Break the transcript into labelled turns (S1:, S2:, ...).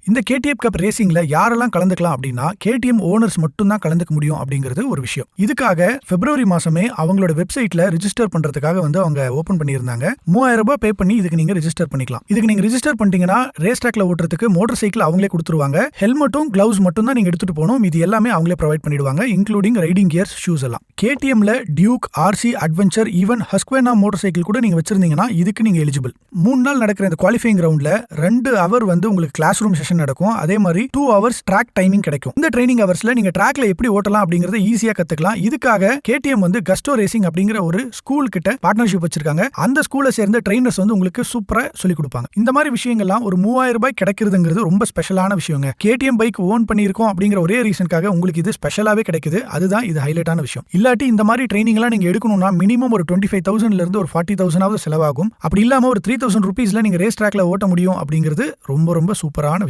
S1: இந்த KTM cup ரேசிங்ல யாரெல்லாம் கலந்துக்கலாம் அப்படின்னா கேடிஎம் ஓனர்ஸ் மட்டும் தான் கலந்துக்க முடியும் அப்படிங்கிறது ஒரு விஷயம். இதுக்காக பிப்ரவரி மாசமே அவங்களோட வெப்சைட்ல ரிஜிஸ்டர் பண்றதுக்காக வந்து அவங்க ஓபன் பண்ணியிருந்தாங்க. 3000 ரூபாய் பே பண்ணி இதுக்கு நீங்க ரிஜிஸ்டர் பண்ணிக்கலாம். இதுக்கு நீங்க ரிஜிஸ்டர் பண்ணிட்டீங்கன்னா ரேஸ் ட்ராக்ல ஓட்டுறதுக்கு மோட்டார் சைக்கிள் அவங்களே கொடுத்துருவாங்க. ஹெல்மெட்டும் கிளவுஸ் மட்டும் தான் நீங்க எடுத்துட்டு போகணும். இது எல்லாமே அவங்களே ப்ரொவைட் பண்ணிடுவாங்க, இன்க்ளூடிங் ரைடிங் கியர்ஸ், ஷூஸ் எல்லாம். கேடிஎம்ல Duke, RC, adventure, even Husqvarna motorcycle கூட நீங்க வச்சிருந்தீங்கன்னா இதுக்கு நீங்க எலிஜிபிள். 3 நாள் நடக்கிற இந்த குவாலிஃபைங் ரவுண்ட்ல 2 ஹவர் வந்து உங்களுக்கு கிளாஸ் ரூம் செஷன் நடக்கும். அதே மாதிரி 2 ஹவர்ஸ் ட்ராக் டைமிங் கிடைக்கும். இந்த ட்ரைனிங் ஹவர்ஸ்ல நீங்க ட்ராக்ல எப்படி ஓட்டலாம் அப்படிங்கறத ஈஸியா கத்துக்கலாம். இதுக்காக கேடிஎம் வந்து கஸ்டோ ரேசிங் அப்படிங்கிற ஒரு ஸ்கூல் கிட்ட பார்ட்னர்ஷிப் வச்சிருக்காங்க. அந்த ஸ்கூலை சேர்ந்த ட்ரெயினர்ஸ் வந்து உங்களுக்கு சூப்பரா சொல்லி கொடுப்பாங்க. இந்த மாதிரி விஷயங்கள்லாம் ஒரு 3000 ரூபாய் கிடைக்கிறதுங்கிறது ரொம்ப ஸ்பெஷலான விஷயங்க. கேடிஎம் பைக் ஓன் பண்ணியிருக்கோம் அப்படிங்கிற ஒரே ரீசனுக்காக உங்களுக்கு இது ஸ்பெஷலாவே கிடைக்குது. அதுதான் இது ஹைலைட்டான விஷயம். இல்லாட்டி இந்த மாதிரி ட்ரைனிங் எல்லாம் நீங்க எடுக்கணும்னா மினிமம் ஒரு 25,000 இருந்து ஒரு 40,000 செலவாகும். அப்படி இல்லாம ஒரு 3,000 ரூபீஸ்ல நீங்க ரேஸ் ட்ராக்ல ஓட்ட முடியும் அப்படிங்கிறது ரொம்ப ரொம்ப சூப்பரான விஷயம்.